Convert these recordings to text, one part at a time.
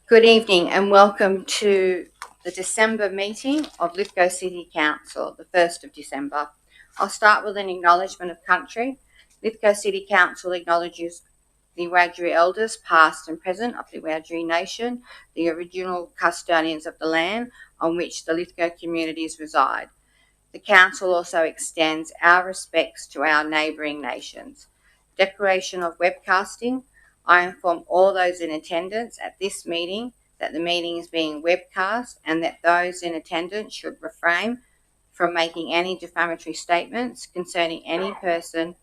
Good evening and welcome to the December meeting of Lithgow City Council, the 1st of December. I'll start with an acknowledgement of country. Lithgow City Council acknowledges the Wiradjuri elders, past and present, of the Wiradjuri Nation, the original custodians of the land on which the Lithgow communities reside. The Council also extends our respects to our neighbouring nations. Declaration of webcasting. I inform all those in attendance at this meeting that the meeting is being webcast and that those in attendance should refrain from making any defamatory statements concerning any person,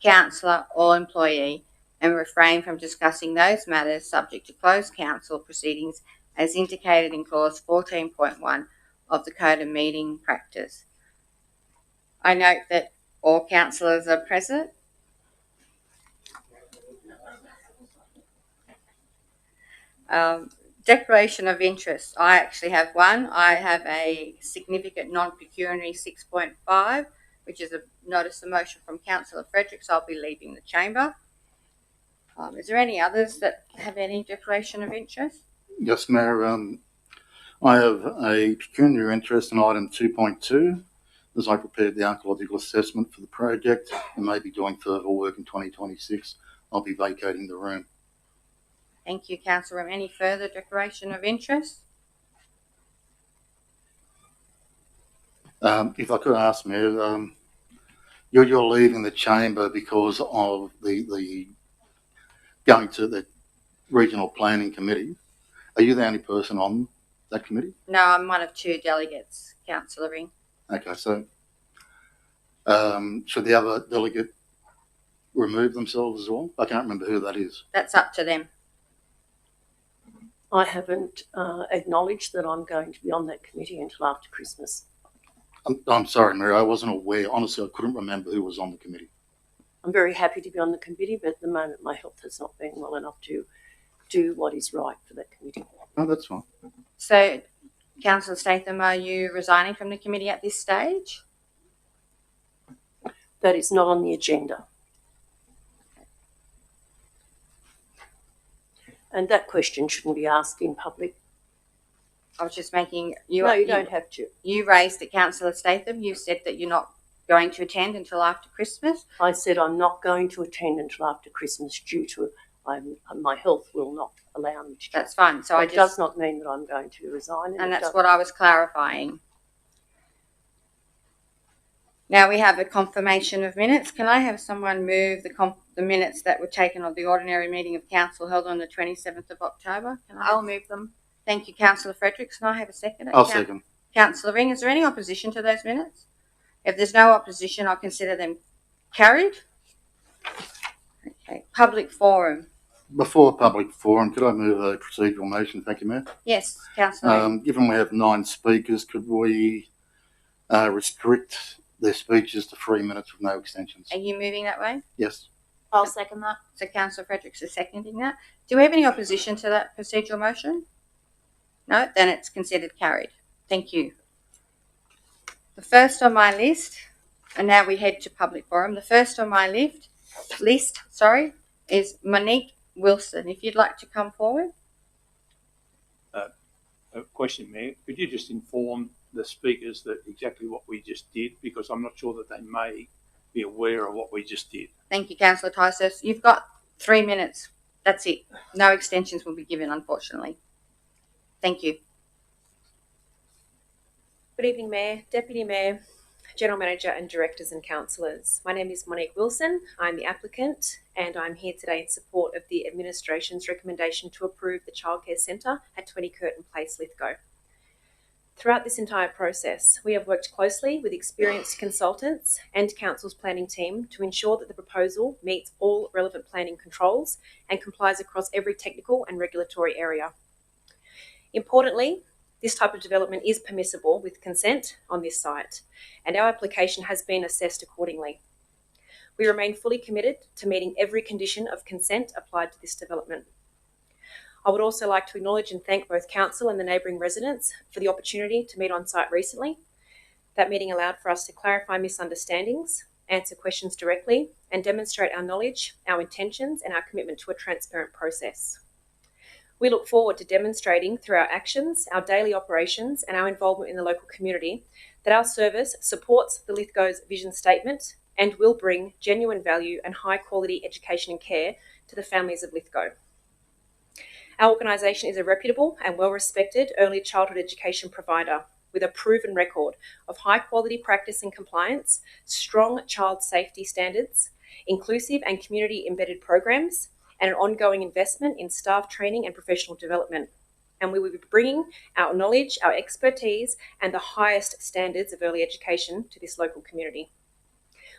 councillor or employee, and refrain from discussing those matters subject to closed council proceedings as indicated in clause 14.1 of the Code of Meeting Practice. I note that all councillors are present. Declaration of interest. I actually have one. I have a significant non-pecuniary 6.5, which is a notice of motion from Councillor Fredericks. I'll be leaving the chamber. Is there any others that have any declaration of interest? Yes, Mayor. I have a pecuniary interest in item 2.2 as I prepared the archaeological assessment for the project and may be doing further work in 2026. I'll be vacating the room. Thank you, Councillor. Any further declaration of interest? If I could ask, Mayor, you're leaving the chamber because of the going to the regional planning committee. Are you the only person on that committee? No, I'm one of two delegates, Councillor Ring. Okay, so should the other delegate remove themselves as well? I can't remember who that is. That's up to them. I haven't acknowledged that I'm going to be on that committee until after Christmas. I'm sorry, Mary, I wasn't aware. Honestly, I couldn't remember who was on the committee. I'm very happy to be on the committee, but at the moment my health has not been well enough to do what is right for that committee. Oh, that's fine. So, Councillor Statham, are you resigning from the committee at this stage? That is not on the agenda. And that question shouldn't be asked in public. I was just making you. No, you don't have to. You raised it, Councillor Statham. You said that you're not going to attend until after Christmas. I said I'm not going to attend until after Christmas due to my health will not allow me to. That's fine. So it does not mean that I'm going to resign. And that's what I was clarifying. Now we have a confirmation of minutes. Can I have someone move the minutes that were taken of the ordinary meeting of council held on the 27th of October? I'll move them. Thank you, Councillor Fredericks. Can I have a second? I'll second. Councillor Ring, is there any opposition to those minutes? If there's no opposition, I'll consider them carried. Okay, public forum. Before public forum, could I move a procedural motion? Thank you, Mayor. Yes, Councillor. Given we have 9 speakers, could we restrict their speeches to 3 minutes with no extensions? Are you moving that way? Yes. I'll second that. So Councillor Fredericks is seconding that. Do we have any opposition to that procedural motion? No, then it's considered carried. Thank you. The first on my list, and now we head to public forum. The first on my list, is Monique Wilson. If you'd like to come forward. A question, Mayor. Could you just inform the speakers that exactly what we just did, because I'm not sure that they may be aware of what we just did. Thank you, Councillor Tysus. You've got 3 minutes. That's it. No extensions will be given, unfortunately. Thank you. Good evening, Mayor, Deputy Mayor, General Manager and Directors and Councillors. My name is Monique Wilson. I'm the applicant and I'm here today in support of the Administration's recommendation to approve the Childcare Centre at 20 Curtin Place, Lithgow. Throughout this entire process, we have worked closely with experienced consultants and Council's planning team to ensure that the proposal meets all relevant planning controls and complies across every technical and regulatory area. Importantly, this type of development is permissible with consent on this site, and our application has been assessed accordingly. We remain fully committed to meeting every condition of consent applied to this development. I would also like to acknowledge and thank both Council and the neighbouring residents for the opportunity to meet on site recently. That meeting allowed for us to clarify misunderstandings, answer questions directly, and demonstrate our knowledge, our intentions, and our commitment to a transparent process. We look forward to demonstrating through our actions, our daily operations, and our involvement in the local community that our service supports the Lithgow's vision statement and will bring genuine value and high quality education and care to the families of Lithgow. Our organisation is a reputable and well respected early childhood education provider with a proven record of high quality practice and compliance, strong child safety standards, inclusive and community embedded programs, and an ongoing investment in staff training and professional development. And we will be bringing our knowledge, our expertise, and the highest standards of early education to this local community.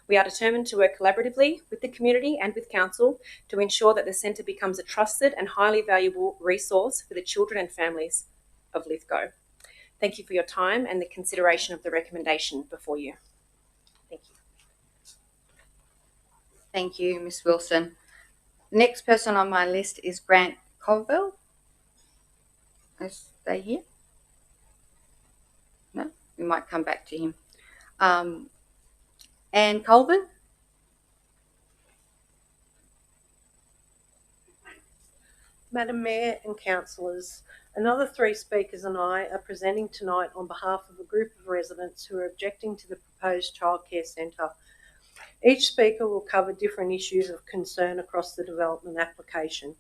We are determined to work collaboratively with the community and with Council to ensure that the centre becomes a trusted and highly valuable resource for the children and families of Lithgow. Thank you for your time and the consideration of the recommendation before you. Thank you. Thank you, Ms Wilson. The next person on my list is Grant Colville. Is they here? No, we might come back to him. Anne Colvin. Madam Mayor and councillors, another 3 speakers and I are presenting tonight on behalf of a group of residents who are objecting to the proposed childcare centre. Each speaker will cover different issues of concern across the development application.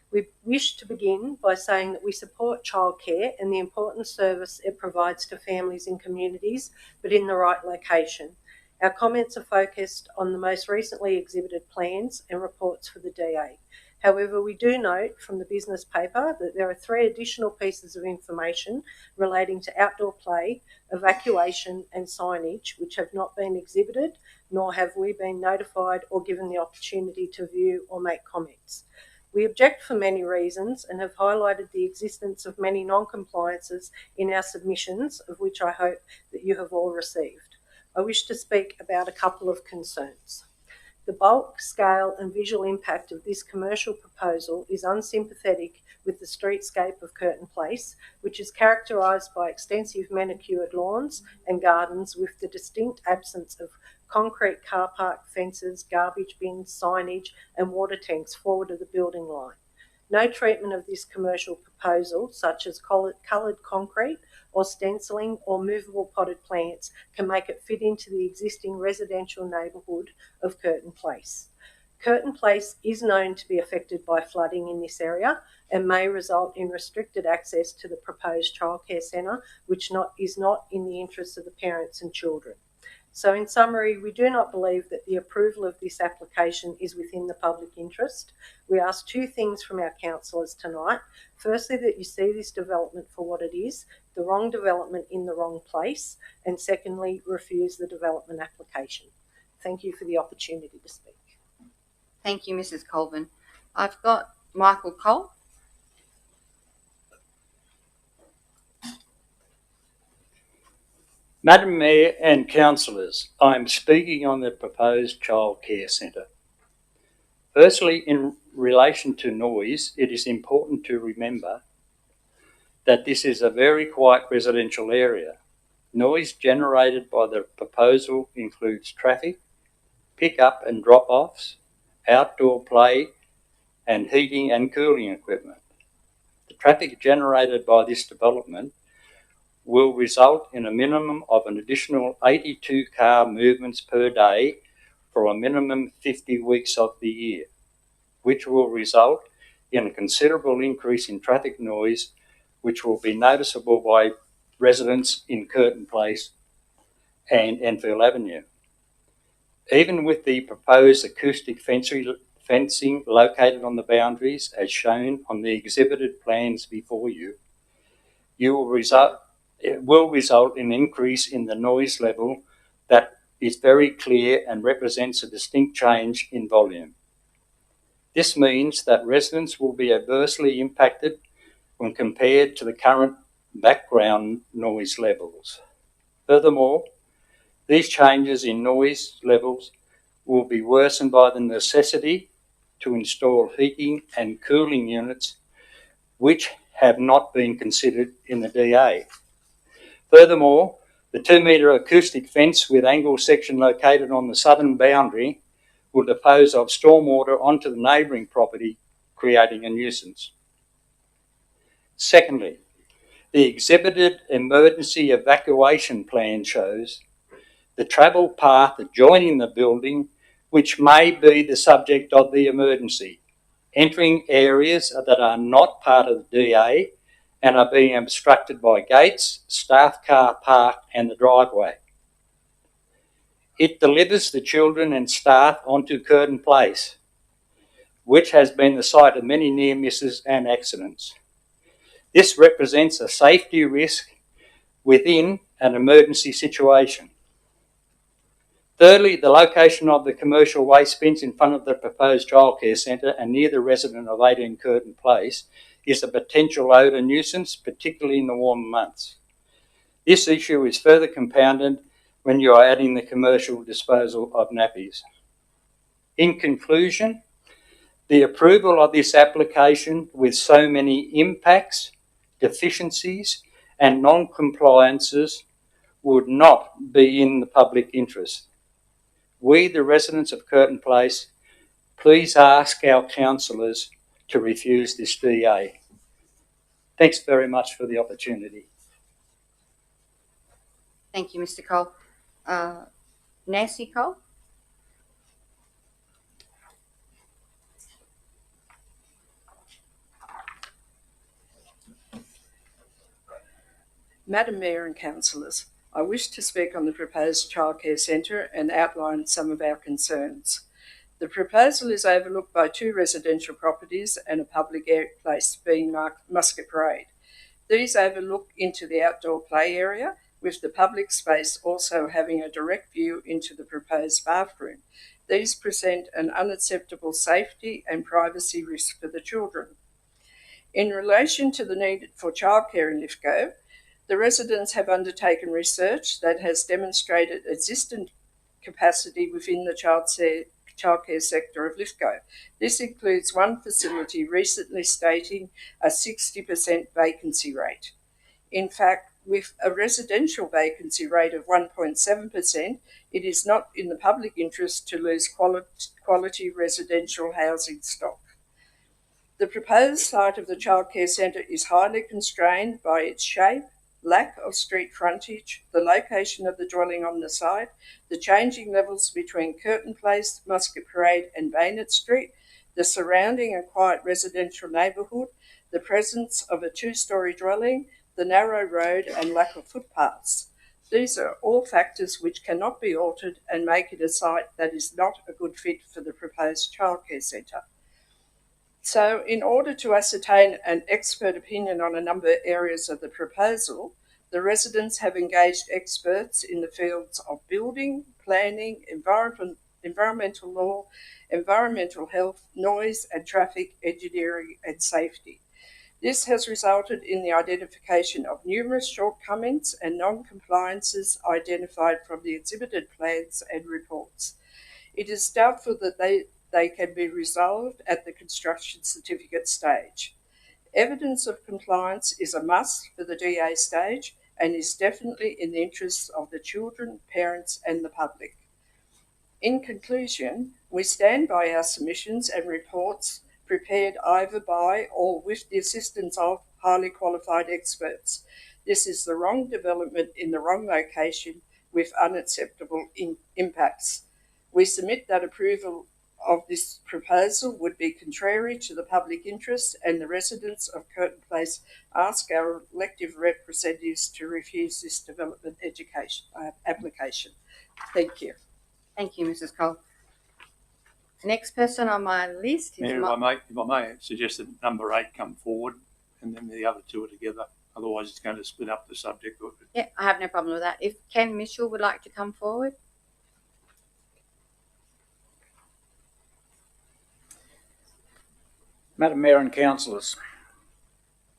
We wish to begin by saying that we support childcare and the important service it provides to families and communities, but in the right location. Our comments are focused on the most recently exhibited plans and reports for the DA. However, we do note from the business paper that there are 3 additional pieces of information relating to outdoor play, evacuation and signage which have not been exhibited, nor have we been notified or given the opportunity to view or make comments. We object for many reasons and have highlighted the existence of many non-compliances in our submissions, of which I hope that you have all received. I wish to speak about a couple of concerns. The bulk, scale and visual impact of this commercial proposal is unsympathetic with the streetscape of Curtin Place, which is characterised by extensive manicured lawns and gardens with the distinct absence of concrete car park fences, garbage bins, signage and water tanks forward of the building line. No treatment of this commercial proposal, such as coloured concrete or stenciling or movable potted plants, can make it fit into the existing residential neighbourhood of Curtin Place. Curtin Place is known to be affected by flooding in this area and may result in restricted access to the proposed childcare centre, which is not in the interests of the parents and children. So in summary, we do not believe that the approval of this application is within the public interest. We ask 2 things from our councillors tonight. Firstly, that you see this development for what it is, the wrong development in the wrong place, and secondly, refuse the development application. Thank you for the opportunity to speak. Thank you, Mrs Colvin. I've got Michael Cole. Madam Mayor and councillors, I am speaking on the proposed childcare centre. Firstly, in relation to noise, it is important to remember that this is a very quiet residential area. Noise generated by the proposal includes traffic, pick-up and drop-offs, outdoor play, and heating and cooling equipment. The traffic generated by this development will result in a minimum of an additional 82 car movements per day for a minimum 50 weeks of the year, which will result in a considerable increase in traffic noise, which will be noticeable by residents in Curtin Place and Enfield Avenue. Even with the proposed acoustic fencing located on the boundaries as shown on the exhibited plans before you, it will result in an increase in the noise level that is very clear and represents a distinct change in volume. This means that residents will be adversely impacted when compared to the current background noise levels. Furthermore, these changes in noise levels will be worsened by the necessity to install heating and cooling units which have not been considered in the DA. Furthermore, the 2-metre acoustic fence with angle section located on the southern boundary will dispose of stormwater onto the neighbouring property, creating a nuisance. Secondly, the exhibited emergency evacuation plan shows the travel path adjoining the building, which may be the subject of the emergency, entering areas that are not part of the DA and are being obstructed by gates, staff car park and the driveway. It delivers the children and staff onto Curtin Place, which has been the site of many near misses and accidents. This represents a safety risk within an emergency situation. Thirdly, the location of the commercial waste bins in front of the proposed childcare centre and near the resident of 18 Curtin Place is a potential odour nuisance, particularly in the warmer months. This issue is further compounded when you are adding the commercial disposal of nappies. In conclusion, the approval of this application with so many impacts, deficiencies and non-compliances would not be in the public interest. We, the residents of Curtin Place, please ask our councillors to refuse this DA. Thanks very much for the opportunity. Thank you, Mr. Cole. Nancy Cole? Madam Mayor and councillors, I wish to speak on the proposed childcare centre and outline some of our concerns. The proposal is overlooked by 2 residential properties and a public place being Muscat Parade. These overlook into the outdoor play area, with the public space also having a direct view into the proposed bathroom. These present an unacceptable safety and privacy risk for the children. In relation to the need for childcare in Lithgow, the residents have undertaken research that has demonstrated existent capacity within the childcare sector of Lithgow. This includes one facility recently stating a 60% vacancy rate. In fact, with a residential vacancy rate of 1.7%, it is not in the public interest to lose quality residential housing stock. The proposed site of the childcare centre is highly constrained by its shape, lack of street frontage, the location of the dwelling on the site, the changing levels between Curtin Place, Muscat Parade and Baynard Street, the surrounding and quiet residential neighbourhood, the presence of a 2-storey dwelling, the narrow road and lack of footpaths. These are all factors which cannot be altered and make it a site that is not a good fit for the proposed childcare centre. So, in order to ascertain an expert opinion on a number of areas of the proposal, the residents have engaged experts in the fields of building, planning, environmental law, environmental health, noise and traffic, engineering and safety. This has resulted in the identification of numerous shortcomings and non-compliances identified from the exhibited plans and reports. It is doubtful that they can be resolved at the construction certificate stage. Evidence of compliance is a must for the DA stage and is definitely in the interests of the children, parents and the public. In conclusion, we stand by our submissions and reports prepared either by or with the assistance of highly qualified experts. This is the wrong development in the wrong location with unacceptable impacts. We submit that approval of this proposal would be contrary to the public interest, and the residents of Curtin Place ask our elected representatives to refuse this development application. Thank you. Thank you, Mrs. Cole. The next person on my list is Mayor, if I may suggest that number 8 come forward and then the other 2 are together. Otherwise, it's going to split up the subject. Yeah, I have no problem with that. If Ken Mitchell would like to come forward. Madam Mayor and councillors,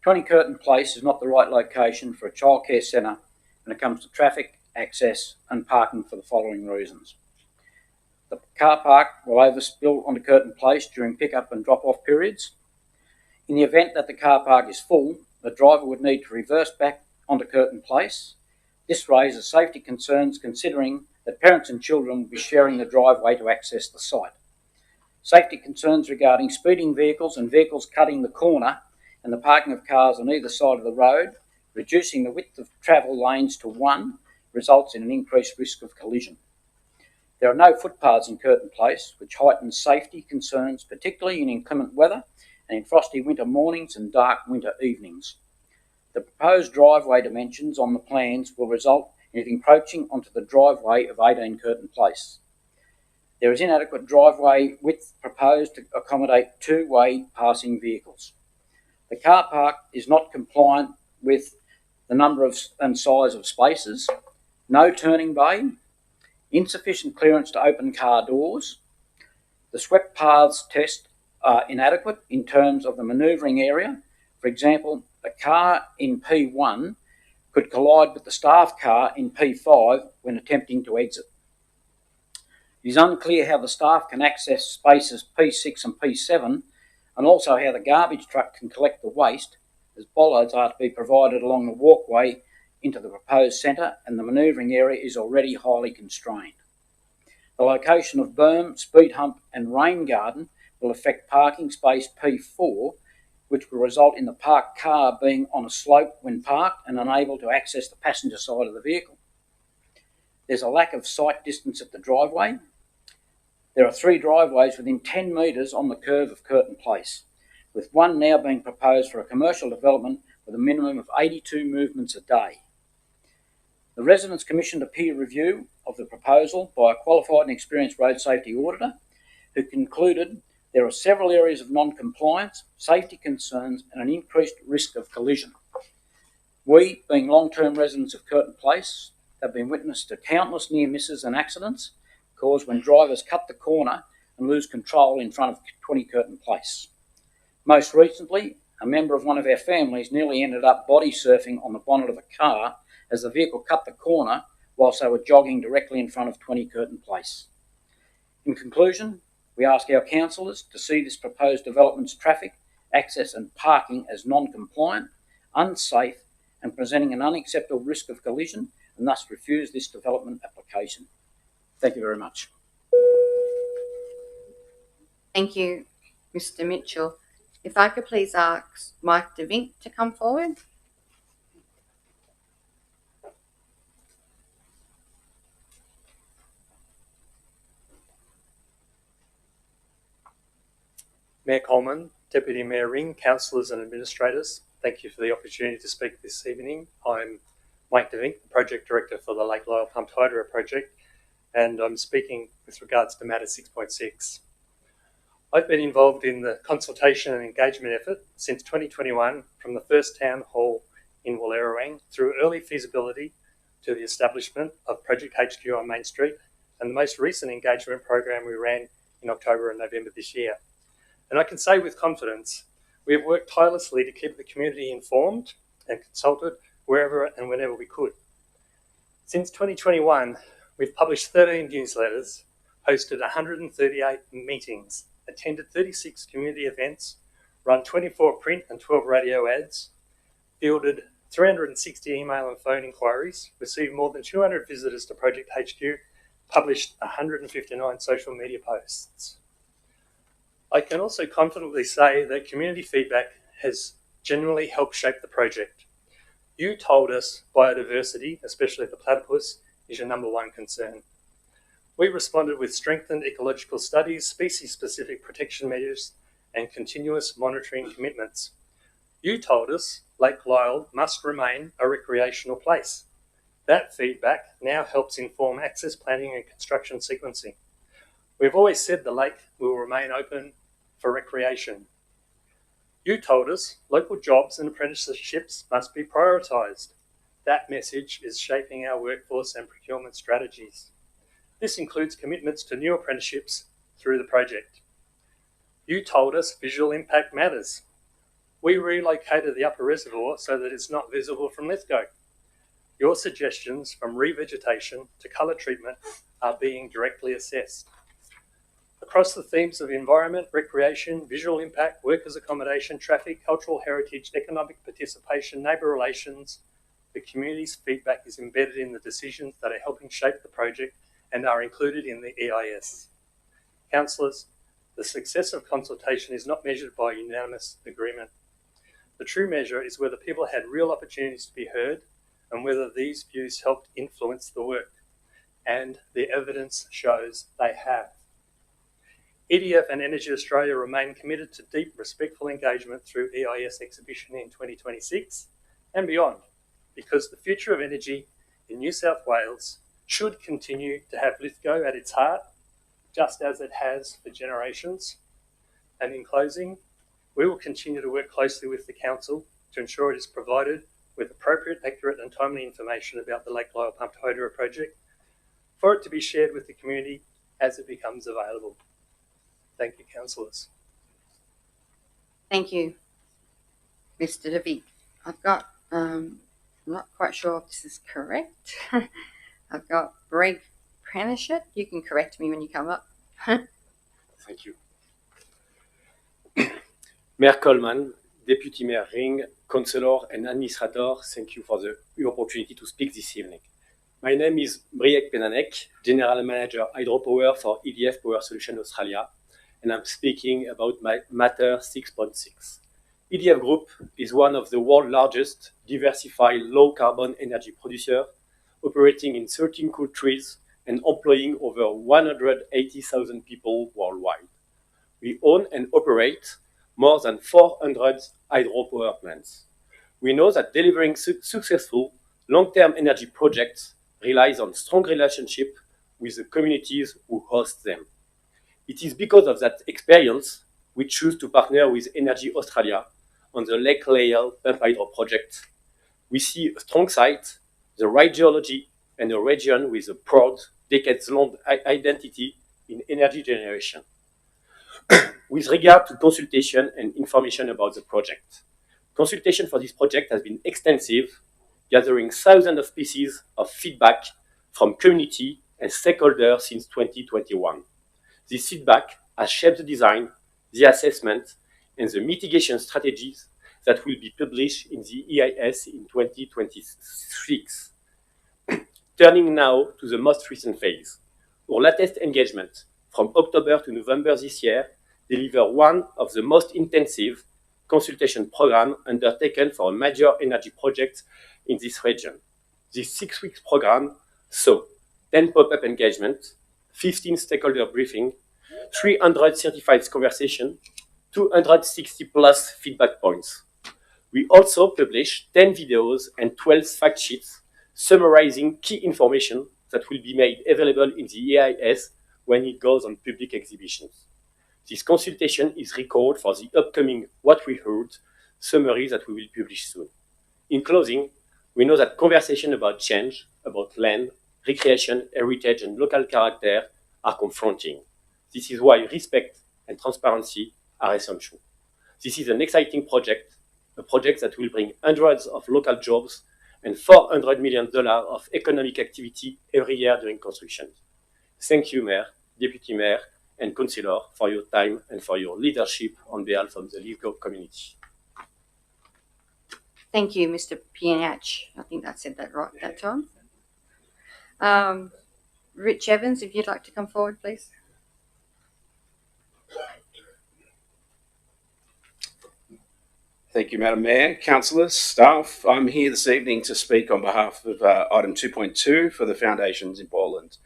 20 Curtin Place is not the right location for a childcare centre when it comes to traffic, access and parking for the following reasons. The car park will overspill onto Curtin Place during pick-up and drop-off periods. In the event that the car park is full, the driver would need to reverse back onto Curtin Place. This raises safety concerns considering that parents and children will be sharing the driveway to access the site. Safety concerns regarding speeding vehicles and vehicles cutting the corner and the parking of cars on either side of the road, reducing the width of travel lanes to one, results in an increased risk of collision. There are no footpaths in Curtin Place, which heightens safety concerns, particularly in inclement weather and in frosty winter mornings and dark winter evenings. The proposed driveway dimensions on the plans will result in it encroaching onto the driveway of 18 Curtin Place. There is inadequate driveway width proposed to accommodate two-way passing vehicles. The car park is not compliant with the number of and size of spaces, no turning bay, insufficient clearance to open car doors. The swept paths test are inadequate in terms of the manoeuvring area. For example, a car in P1 could collide with the staff car in P5 when attempting to exit. It is unclear how the staff can access spaces P6 and P7, and also how the garbage truck can collect the waste, as bollards are to be provided along the walkway into the proposed centre, and the manoeuvring area is already highly constrained. The location of berm, speed hump and rain garden will affect parking space P4, which will result in the parked car being on a slope when parked and unable to access the passenger side of the vehicle. There's a lack of sight distance at the driveway. There are 3 driveways within 10 metres on the curve of Curtin Place, with one now being proposed for a commercial development with a minimum of 82 movements a day. The residents commissioned a peer review of the proposal by a qualified and experienced road safety auditor, who concluded there are several areas of non-compliance, safety concerns and an increased risk of collision. We, being long-term residents of Curtin Place, have been witness to countless near misses and accidents caused when drivers cut the corner and lose control in front of 20 Curtin Place. Most recently, a member of one of our families nearly ended up body surfing on the bonnet of a car as the vehicle cut the corner whilst they were jogging directly in front of 20 Curtin Place. In conclusion, we ask our councillors to see this proposed development's traffic, access and parking as non-compliant, unsafe and presenting an unacceptable risk of collision, and thus refuse this development application. Thank you very much. Thank you, Mr. Mitchell. If I could please ask Mike DeVink to come forward. Mayor Coleman, Deputy Mayor Ring, councillors and administrators, thank you for the opportunity to speak this evening. I'm Mike DeVink, the Project Director for the Lake Lyell Pumped Hydro Project, and I'm speaking with regards to matter 6.6. I've been involved in the consultation and engagement effort since 2021, from the first town hall in Wallerawang through early feasibility to the establishment of Project HQ on Main Street, and the most recent engagement program we ran in October and November this year. And I can say with confidence, we have worked tirelessly to keep the community informed and consulted wherever and whenever we could. Since 2021, we've published 13 newsletters, hosted 138 meetings, attended 36 community events, run 24 print and 12 radio ads, fielded 360 email and phone inquiries, received more than 200 visitors to Project HQ, published 159 social media posts. I can also confidently say that community feedback has genuinely helped shape the project. You told us biodiversity, especially the platypus, is your number one concern. We responded with strengthened ecological studies, species-specific protection measures, and continuous monitoring commitments. You told us Lake Lyell must remain a recreational place. That feedback now helps inform access planning and construction sequencing. We've always said the lake will remain open for recreation. You told us local jobs and apprenticeships must be prioritised. That message is shaping our workforce and procurement strategies. This includes commitments to new apprenticeships through the project. You told us visual impact matters. We relocated the upper reservoir so that it's not visible from Lithgow. Your suggestions, from revegetation to colour treatment, are being directly assessed. Across the themes of environment, recreation, visual impact, workers' accommodation, traffic, cultural heritage, economic participation, neighbour relations, the community's feedback is embedded in the decisions that are helping shape the project and are included in the EIS. Councillors, the success of consultation is not measured by unanimous agreement. The true measure is whether people had real opportunities to be heard and whether these views helped influence the work. And the evidence shows they have. EDF and Energy Australia remain committed to deep, respectful engagement through EIS exhibition in 2026 and beyond, because the future of energy in New South Wales should continue to have Lithgow at its heart, just as it has for generations. And in closing, we will continue to work closely with the Council to ensure it is provided with appropriate, accurate and timely information about the Lake Lyell Pumped Hydro project for it to be shared with the community as it becomes available. Thank you, councillors. Thank you, Mr. DeVic. I've got, I'm not quite sure if this is correct. I've got Greg Prenishit. You can correct me when you come up. Thank you. Mayor Coleman, Deputy Mayor Ring, Councillor and Administrator, thank you for the opportunity to speak this evening. My name is Briek Penanek, General Manager Hydropower for EDF Power Solutions Australia, and I'm speaking about my matter 6.6. EDF Group is one of the world's largest diversified low-carbon energy producer, operating in 13 countries and employing over 180,000 people worldwide. We own and operate more than 400 hydropower plants. We know that delivering successful long-term energy projects relies on strong relationship with the communities who host them. It is because of that experience we choose to partner with Energy Australia on the Lake Lyell Pumped Hydro project. We see a strong site, the right geology, and a region with a proud, decades-long identity in energy generation. With regard to consultation and information about the project, consultation for this project has been extensive, gathering thousands of pieces of feedback from community and stakeholders since 2021. This feedback has shaped the design, the assessment, and the mitigation strategies that will be published in the EIS in 2026. Turning now to the most recent phase. Our latest engagement from October to November this year delivered one of the most intensive consultation programs undertaken for a major energy project in this region. This 6-week program saw 10 pop-up engagements, 15 stakeholder briefings, 300 certified conversations, 260 plus feedback points. We also published 10 videos and 12 fact sheets summarizing key information that will be made available in the EIS when it goes on public exhibitions. This consultation is recorded for the upcoming What We Heard summary that we will publish soon. In closing, we know that conversations about change, about land, recreation, heritage, and local character are confronting. This is why respect and transparency are essential. This is an exciting project, a project that will bring hundreds of local jobs and $400 million of economic activity every year during construction. Thank you, Mayor, Deputy Mayor, and Councillor for your time and for your leadership on behalf of the Lithgow community. Thank you, Mr. Pianach. I think I said that right that time. Rich Evans, if you'd like to come forward, please. Thank you, Madam Mayor, councillors, staff. I'm here this evening to speak on behalf of item 2.2 for the foundations in Portland.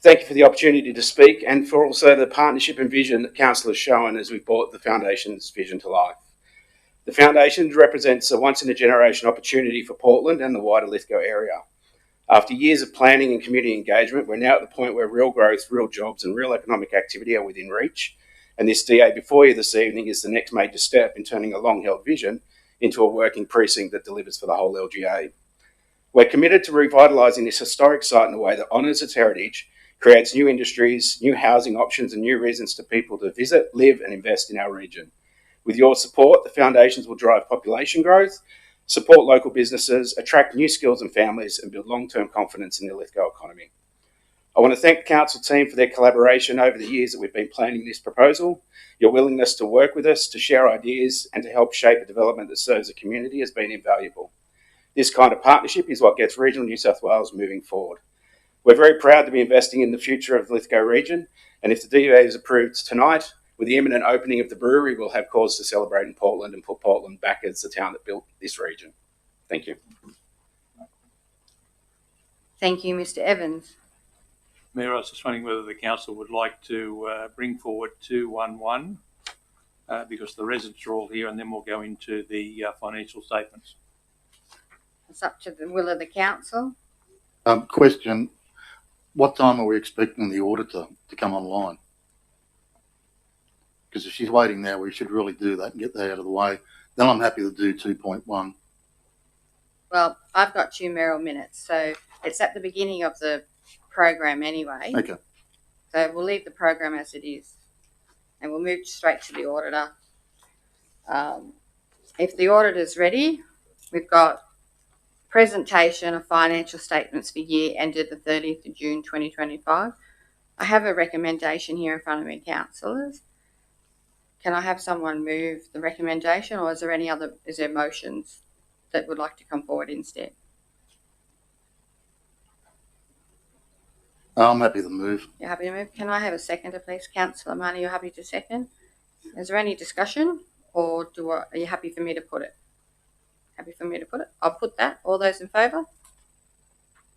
Thank you for the opportunity to speak and for also the partnership and vision that council has shown as we brought the foundation's vision to life. The foundation represents a once-in-a-generation opportunity for Portland and the wider Lithgow area. After years of planning and community engagement, we're now at the point where real growth, real jobs and real economic activity are within reach. And this DA before you this evening is the next major step in turning a long-held vision into a working precinct that delivers for the whole LGA. We're committed to revitalising this historic site in a way that honours its heritage, creates new industries, new housing options and new reasons for people to visit, live and invest in our region. With your support, the foundations will drive population growth, support local businesses, attract new skills and families and build long-term confidence in the Lithgow economy. I want to thank the council team for their collaboration over the years that we've been planning this proposal. Your willingness to work with us, to share ideas and to help shape a development that serves the community has been invaluable. This kind of partnership is what gets regional New South Wales moving forward. We're very proud to be investing in the future of the Lithgow region, and if the DA is approved tonight, With the imminent opening of the brewery, we'll have cause to celebrate in Portland and put Portland back as the town that built this region. Thank you. Thank you, Mr. Evans. Mayor, I was just wondering whether the council would like to bring forward 211 because the residents are all here, and then we'll go into the financial statements. It's up to the will of the council. Question, what time are we expecting the auditor to come online? Because if she's waiting now, we should really do that and get that out of the way. Then I'm happy to do 2.1. Well, I've got 2 Merrill minutes, so it's at the beginning of the program anyway. Okay. So we'll leave the program as it is, and we'll move straight to the auditor. If the auditor's ready, we've got presentation of financial statements for year ended the 30th of June 2025. I have a recommendation here in front of me, councillors. Can I have someone move the recommendation, or is there motions that would like to come forward instead? I'm happy to move. You're happy to move? Can I have a seconder, please? Councillor Marnie, you're happy to second? Is there any discussion, or are you happy for me to put it? Happy for me to put it? I'll put that. All those in favour?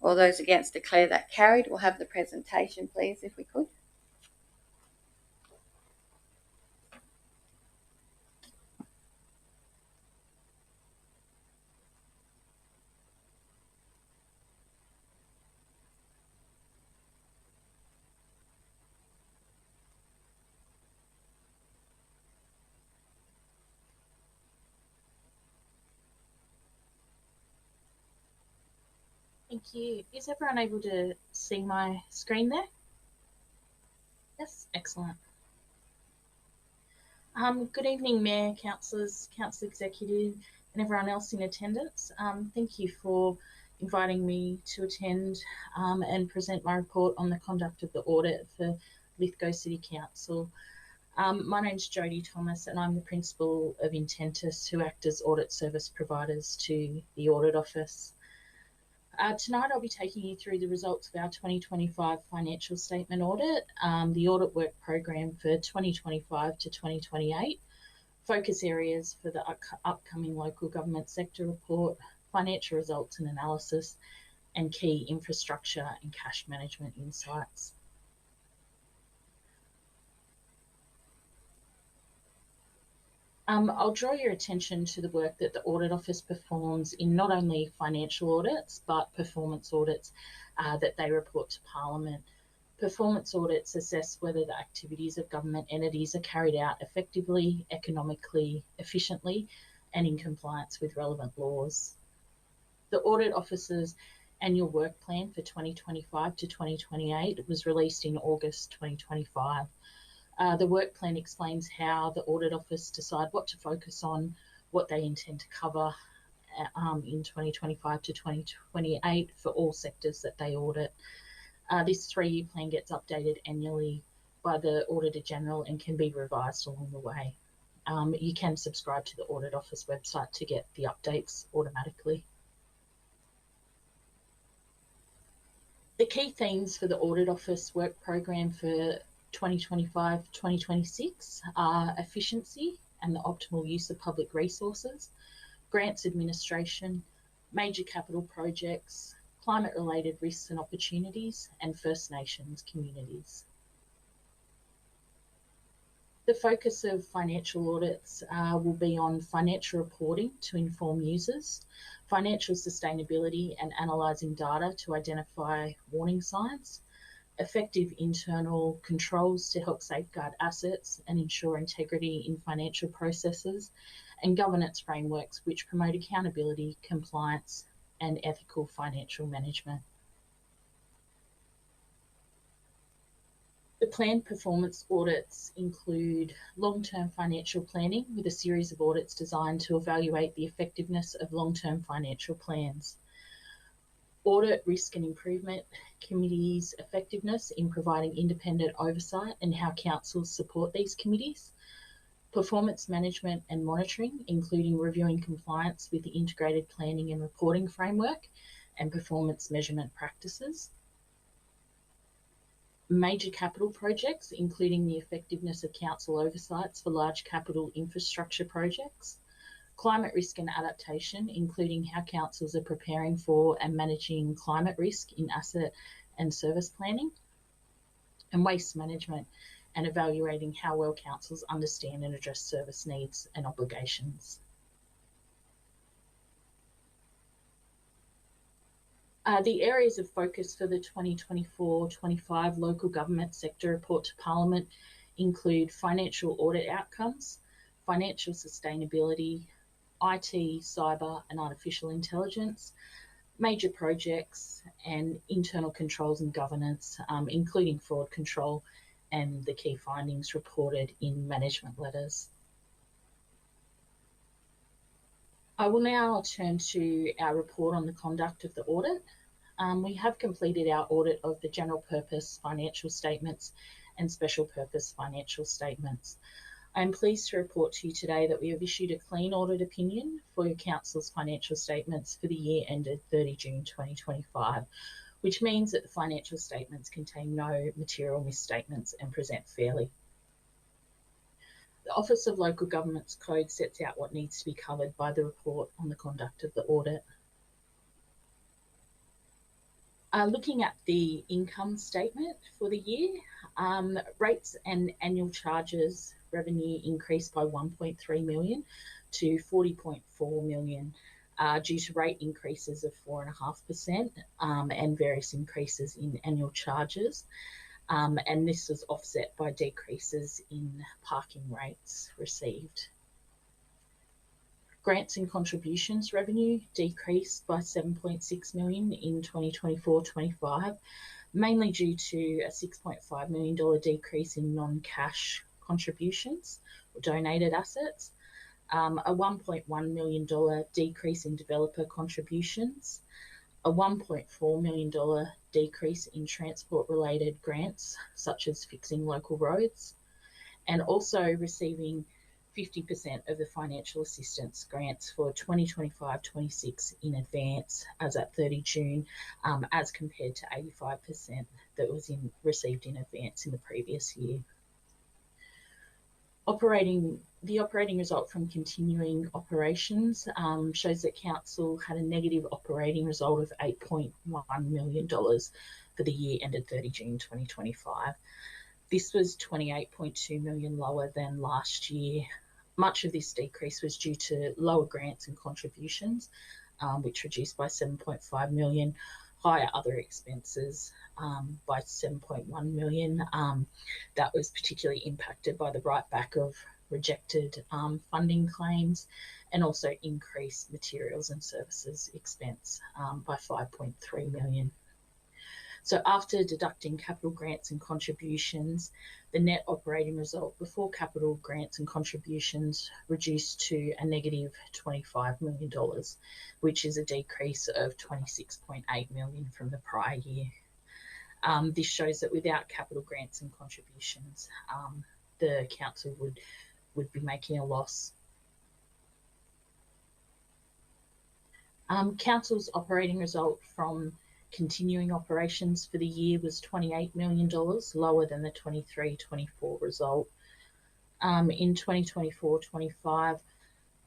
All those against, declare that carried. We'll have the presentation, please, if we could. Thank you. Is everyone able to see my screen there? Yes, excellent. Good evening, Mayor, councillors, council executive, and everyone else in attendance. Thank you for inviting me to attend and present my report on the conduct of the audit for Lithgow City Council. My name's Jodie Thomas, and I'm the Principal of Intentus, who act as audit service providers to the Audit Office. Tonight I'll be taking you through the results of our 2025 financial statement audit, the audit work program for 2025 to 2028, focus areas for the upcoming local government sector report, financial results and analysis, and key infrastructure and cash management insights. I'll draw your attention to the work that the Audit Office performs in not only financial audits, but performance audits that they report to Parliament. Performance audits assess whether the activities of government entities are carried out effectively, economically, efficiently, and in compliance with relevant laws. The Audit Office's annual work plan for 2025 to 2028 was released in August 2025. The work plan explains how the Audit Office decide what to focus on, what they intend to cover in 2025 to 2028 for all sectors that they audit. This 3-year plan gets updated annually by the Auditor General and can be revised along the way. You can subscribe to the Audit Office website to get the updates automatically. The key themes for the Audit Office work program for 2025-2026 are efficiency and the optimal use of public resources, grants administration, major capital projects, climate-related risks and opportunities, and First Nations communities. The focus of financial audits will be on financial reporting to inform users, financial sustainability and analysing data to identify warning signs, effective internal controls to help safeguard assets and ensure integrity in financial processes, and governance frameworks which promote accountability, compliance, and ethical financial management. The planned performance audits include long-term financial planning with a series of audits designed to evaluate the effectiveness of long-term financial plans. Audit risk and improvement committees' effectiveness in providing independent oversight and how councils support these committees. Performance management and monitoring, including reviewing compliance with the integrated planning and reporting framework and performance measurement practices. major capital projects, including the effectiveness of council oversights for large capital infrastructure projects, climate risk and adaptation, including how councils are preparing for and managing climate risk in asset and service planning, and waste management, and evaluating how well councils understand and address service needs and obligations. The areas of focus for the 2024-25 local government sector report to Parliament include financial audit outcomes, financial sustainability, IT, cyber and artificial intelligence, major projects and internal controls and governance, including fraud control and the key findings reported in management letters. I will now turn to our report on the conduct of the audit. We have completed our audit of the general purpose financial statements and special purpose financial statements. I am pleased to report to you today that we have issued a clean audit opinion for your council's financial statements for the year ended 30 June 2025, which means that the financial statements contain no material misstatements and present fairly. The Office of Local Government's Code sets out what needs to be covered by the report on the conduct of the audit. Looking at the income statement for the year, rates and annual charges revenue increased by 1.3 million to 40.4 million due to rate increases of 4.5% and various increases in annual charges. And this was offset by decreases in parking rates received. Grants and contributions revenue decreased by 7.6 million in 2024-25, mainly due to a $6.5 million decrease in non-cash contributions or donated assets, a $1.1 million decrease in developer contributions, a $1.4 million decrease in transport-related grants, such as fixing local roads, and also receiving 50% of the financial assistance grants for 2025-26 in advance as at 30 June, as compared to 85% that was received in advance in the previous year. The operating result from continuing operations shows that council had a negative operating result of $8.1 million for the year ended 30 June 2025. This was 28.2 million lower than last year. Much of this decrease was due to lower grants and contributions, which reduced by 7.5 million, higher other expenses by 7.1 million. That was particularly impacted by the write back of rejected funding claims, and also increased materials and services expense by 5.3 million. So after deducting capital grants and contributions, the net operating result before capital grants and contributions reduced to a negative $25 million, which is a decrease of 26.8 million from the prior year. This shows that without capital grants and contributions, the council would be making a loss. Council's operating result from continuing operations for the year was $28 million, lower than the 23-24 result. In 2024-25,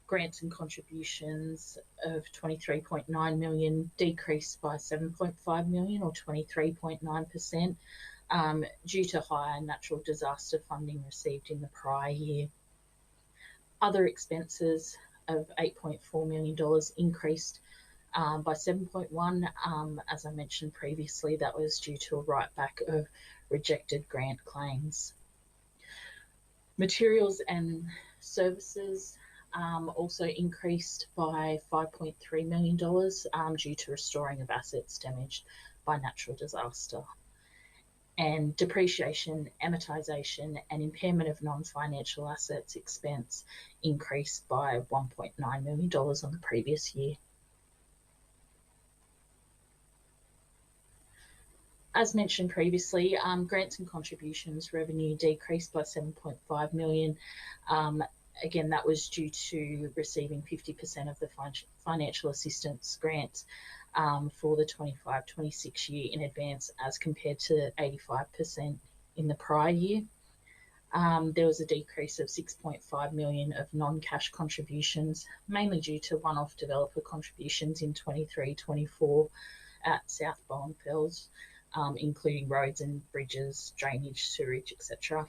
grants and contributions of 23.9 million decreased by 7.5 million or 23.9% due to higher natural disaster funding received in the prior year. Other expenses of $8.4 million increased by 7.1. As I mentioned previously, that was due to a write back of rejected grant claims. Materials and services also increased by $5.3 million due to restoring of assets damaged by natural disaster. And depreciation, amortisation and impairment of non-financial assets expense increased by $1.9 million on the previous year. As mentioned previously, grants and contributions revenue decreased by 7.5 million. Again, that was due to receiving 50% of the financial assistance grants for the 25-26 year in advance, as compared to 85% in the prior year. There was a decrease of 6.5 million of non-cash contributions, mainly due to one-off developer contributions in 23-24 at South Bowenfells, including roads and bridges, drainage, sewerage, etc.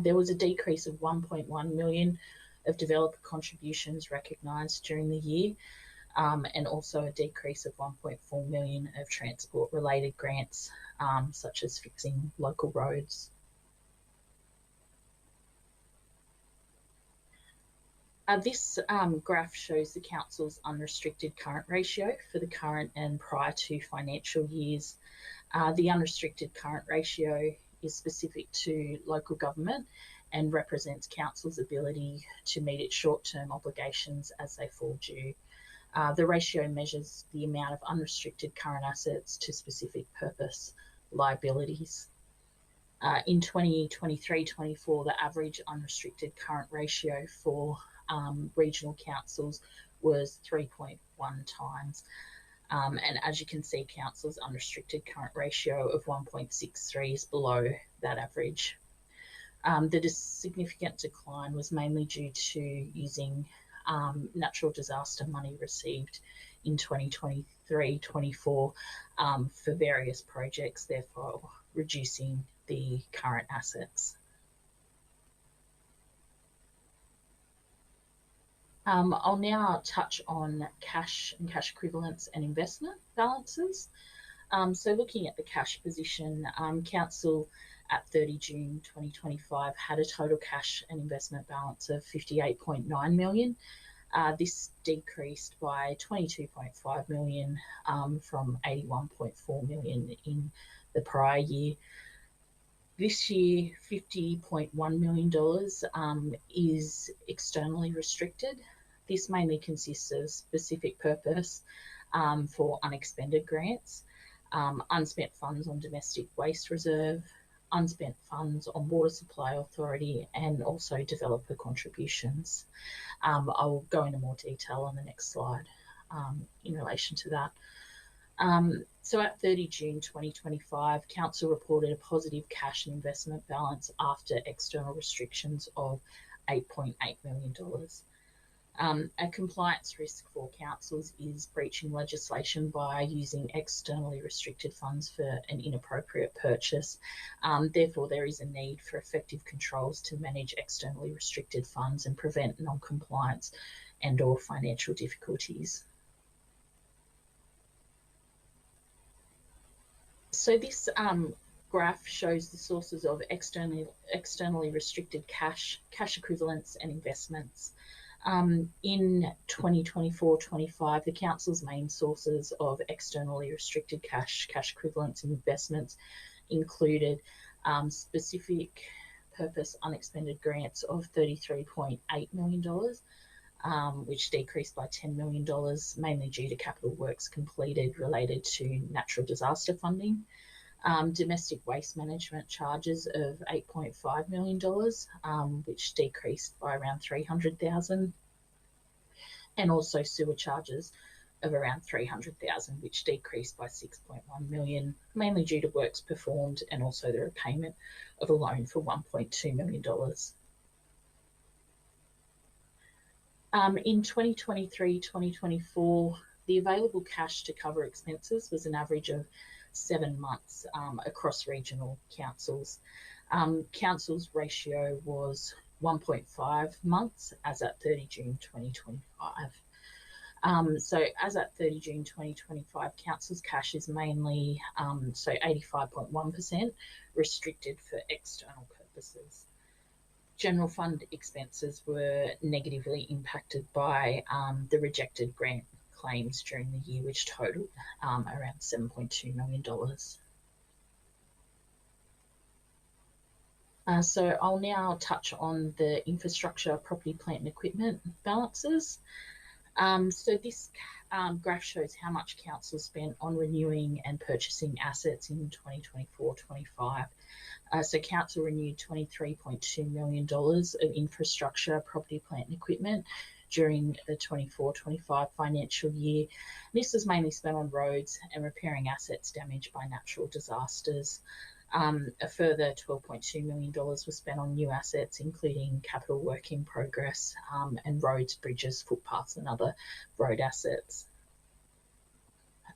There was a decrease of 1.1 million of developer contributions recognised during the year, and also a decrease of 1.4 million of transport-related grants, such as fixing local roads. This graph shows the council's unrestricted current ratio for the current and prior to financial years. The unrestricted current ratio is specific to local government and represents council's ability to meet its short-term obligations as they fall due. The ratio measures the amount of unrestricted current assets to specific purpose liabilities. In 2023-24, the average unrestricted current ratio for regional councils was 3.1 times. And as you can see, council's unrestricted current ratio of 1.63 is below that average. The significant decline was mainly due to using natural disaster money received in 2023-24 for various projects, therefore reducing the current assets. I'll now touch on cash and cash equivalents and investment balances. So looking at the cash position, council at 30 June 2025 had a total cash and investment balance of 58.9 million. This decreased by 22.5 million from 81.4 million in the prior year. This year, $50.1 million is externally restricted. This mainly consists of specific purpose for unexpended grants, unspent funds on domestic waste reserve, unspent funds on water supply authority, and also developer contributions. I'll go into more detail on the next slide in relation to that. So at 30 June 2025, council reported a positive cash and investment balance after external restrictions of $8.8 million. A compliance risk for councils is breaching legislation by using externally restricted funds for an inappropriate purchase. Therefore, there is a need for effective controls to manage externally restricted funds and prevent non-compliance and/or financial difficulties. So this graph shows the sources of externally restricted cash equivalents and investments. In 2024-25, the council's main sources of externally restricted cash equivalents and investments included specific purpose unexpended grants of $33.8 million, which decreased by $10 million, mainly due to capital works completed related to natural disaster funding. Domestic waste management charges of $8.5 million, which decreased by around $300,000, and also sewer charges of around $300,000, which decreased by $6.1 million, mainly due to works performed and also the repayment of a loan for $1.2 million. In 2023-2024, the available cash to cover expenses was an average of 7 months across regional councils. Council's ratio was 1.5 months as at 30 June 2025. So as at 30 June 2025, council's cash is mainly, 85.1% restricted for external purposes. General fund expenses were negatively impacted by the rejected grant claims during the year, which totaled around $7.2 million. So I'll now touch on the infrastructure, property, plant and equipment balances. So this graph shows how much council spent on renewing and purchasing assets in 2024-25. So council renewed $23.2 million of infrastructure, property, plant and equipment during the 24-25 financial year. This was mainly spent on roads and repairing assets damaged by natural disasters. A further $12.2 million was spent on new assets, including capital work in progress and roads, bridges, footpaths and other road assets.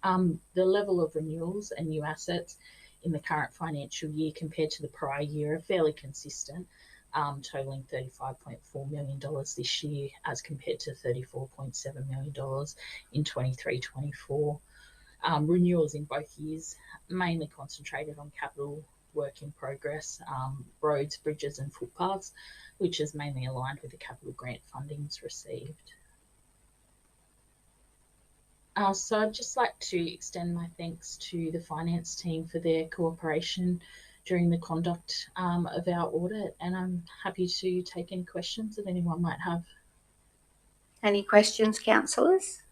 The level of renewals and new assets in the current financial year compared to the prior year are fairly consistent, totaling $35.4 million this year as compared to $34.7 million in 23-24. Renewals in both years mainly concentrated on capital work in progress, roads, bridges and footpaths, which is mainly aligned with the capital grant fundings received. So I'd just like to extend my thanks to the finance team for their cooperation during the conduct of our audit, and I'm happy to take any questions that anyone might have. Any questions, councillors?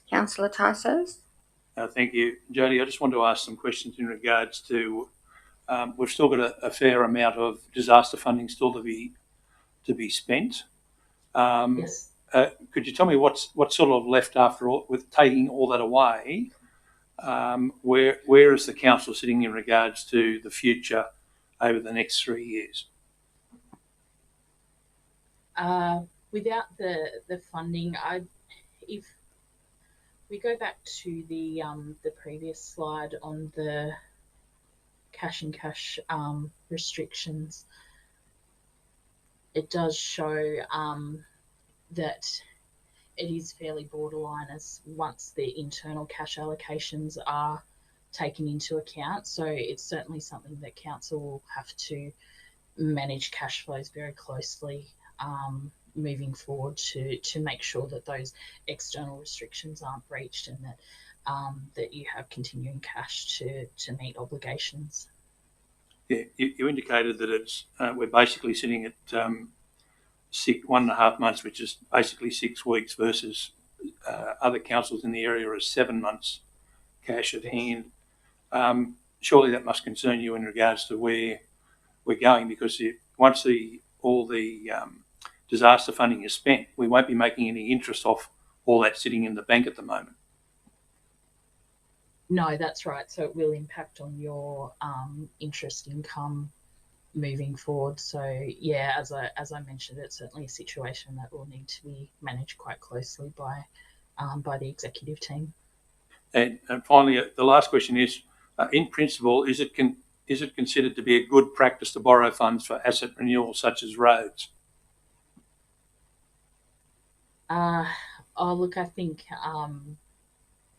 Councillor Tysos? Thank you, Jody. I just want to ask some questions in regards to we've still got a fair amount of disaster funding still to be spent. Yes. Could you tell me what's sort of left after all, with taking all that away? Where is the council sitting in regards to the future over the next 3 years? Without the funding, if we go back to the previous slide on the cash and cash restrictions, it does show that it is fairly borderline as once the internal cash allocations are taken into account. So it's certainly something that council will have to manage cash flows very closely moving forward to make sure that those external restrictions aren't breached and that that you have continuing cash to meet obligations. Yeah, you indicated that it's we're basically sitting at 1.5 months, which is basically 6 weeks, versus other councils in the area are 7 months cash at hand. Surely that must concern you in regards to where we're going, because once all the disaster funding is spent, we won't be making any interest off all that sitting in the bank at the moment. No, that's right. So it will impact on your interest income moving forward. So yeah, as I mentioned, it's certainly a situation that will need to be managed quite closely by the executive team. And finally, the last question is, in principle, is it considered to be a good practice to borrow funds for asset renewal such as roads? Look, I think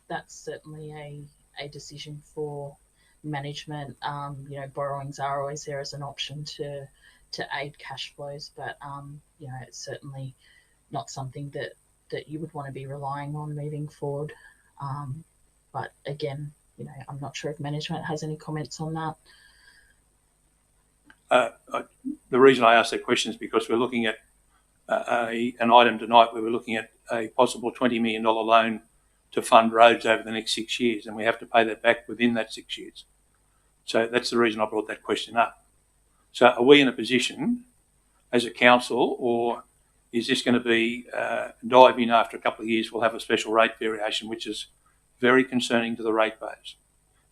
that's certainly a decision for management. Borrowings are always there as an option to aid cash flows, but it's certainly not something that you would want to be relying on moving forward. But again, I'm not sure if management has any comments on that. The reason I ask that question is because we're looking at an item tonight where we're looking at a possible $20 million loan to fund roads over the next 6 years, and we have to pay that back within that 6 years. So that's the reason I brought that question up. So are we in a position as a council, or is this going to be dive in after a couple of years, we'll have a special rate variation, which is very concerning to the ratepayers?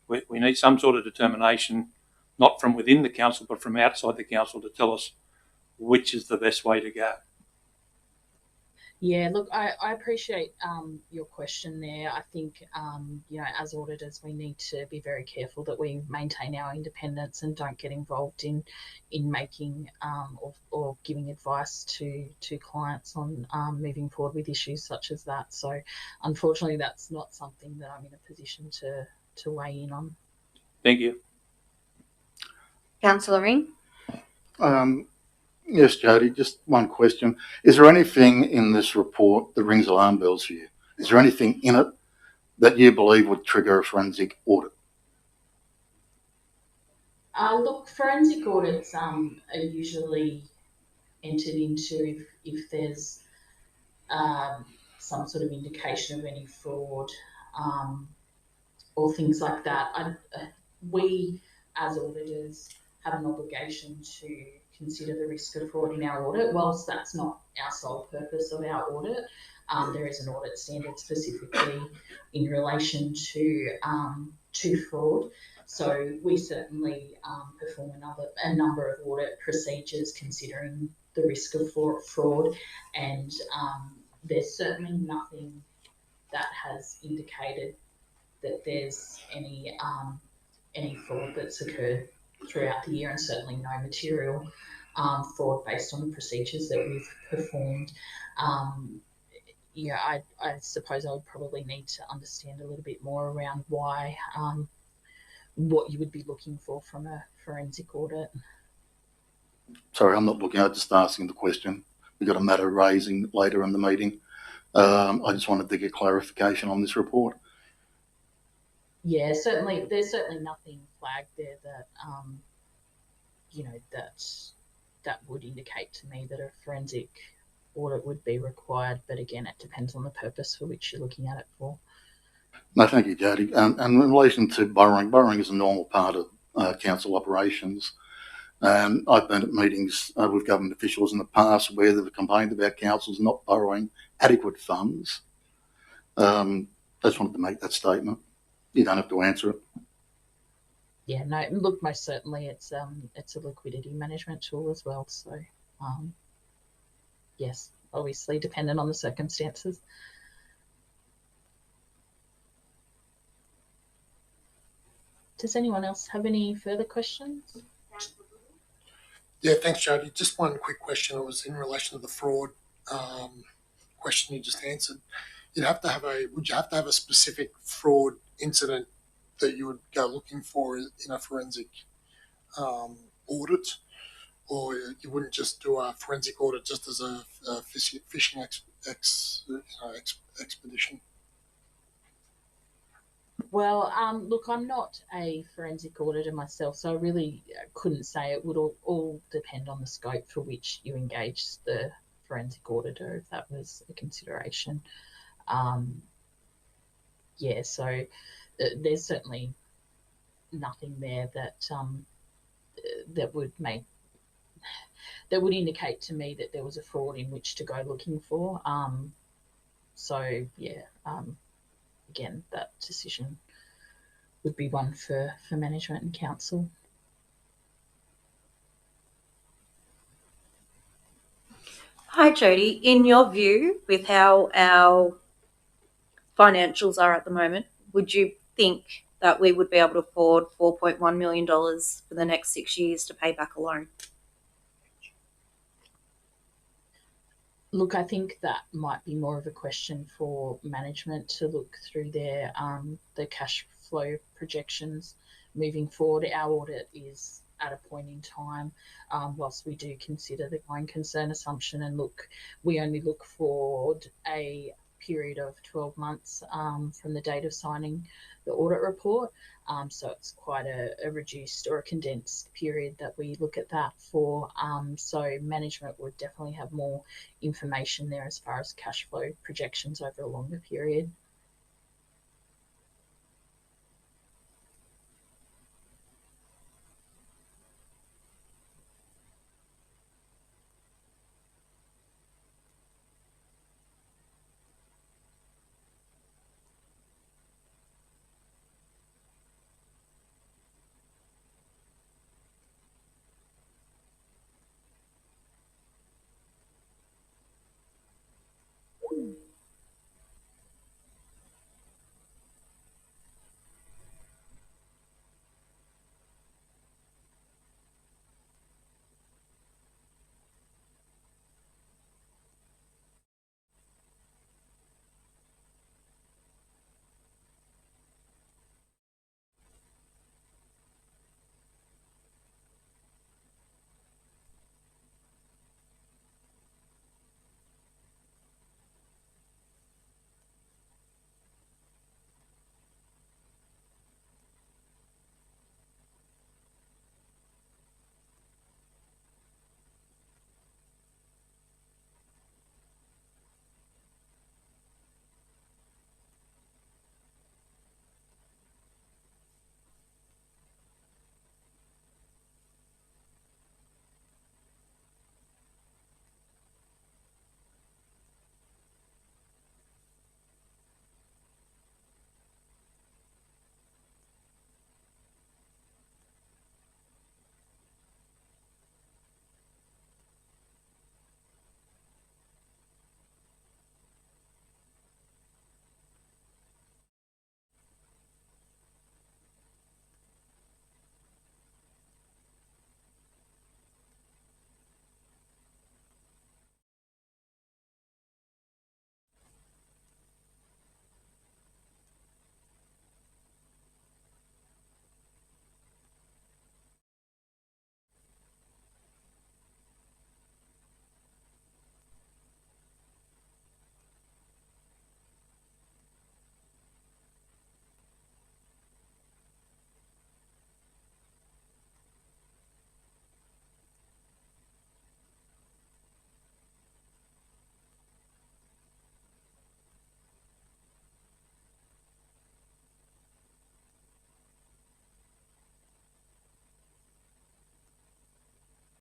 We need some sort of determination, not from within the council, but from outside the council, to tell us which is the best way to go. Yeah, look, I appreciate your question there. I think, as auditors, we need to be very careful that we maintain our independence and don't get involved in making or giving advice to clients on moving forward with issues such as that. So unfortunately, that's not something that I'm in a position to weigh in on. Thank you. Councillor Ring? Yes, Jody, just one question. Is there anything in this report that rings alarm bells for you? Is there anything in it that you believe would trigger a forensic audit? Look, forensic audits are usually entered into if there's some sort of indication of any fraud or things like that. We, as auditors, have an obligation to consider the risk of fraud in our audit. Whilst that's not our sole purpose of our audit, there is an audit standard specifically in relation to fraud. So we certainly perform a number of audit procedures considering the risk of fraud, and there's certainly nothing that has indicated that there's any fraud that's occurred throughout the year, and certainly no material fraud based on the procedures that we've performed. I suppose I would probably need to understand a little bit more around why, what you would be looking for from a forensic audit. Sorry, I'm not looking, I'm just asking the question. We've got a matter raising later in the meeting. I just wanted to get clarification on this report. Yeah, there's certainly nothing flagged there that, that would indicate to me that a forensic audit would be required. But again, it depends on the purpose for which you're looking at it for. No, thank you, Jody. And in relation to borrowing is a normal part of council operations. And I've been at meetings with government officials in the past where they've complained about councils not borrowing adequate funds. I just wanted to make that statement. You don't have to answer it. Yeah, no, look, most certainly it's a liquidity management tool as well. So, yes, obviously dependent on the circumstances. Does anyone else have any further questions? Yeah, thanks, Jody. Just one quick question. It was in relation to the fraud question you just answered. Would you have to have a specific fraud incident that you would go looking for in a forensic audit, or you wouldn't just do a forensic audit just as a fishing expedition? Well, look, I'm not a forensic auditor myself, so I really couldn't say. It would all depend on the scope for which you engage the forensic auditor, if that was a consideration. So there's certainly nothing there that that would indicate to me that there was a fraud in which to go looking for. Again, that decision would be one for management and council. Hi, Jody. In your view, with how our financials are at the moment, would you think that we would be able to afford $4.1 million for the next 6 years to pay back a loan? Look, I think that might be more of a question for management to look through their the cash flow projections moving forward. Our audit is at a point in time, whilst we do consider the going concern assumption, and we only look forward a period of 12 months from the date of signing the audit report. So it's quite a reduced or a condensed period that we look at that for. So management would definitely have more information there as far as cash flow projections over a longer period.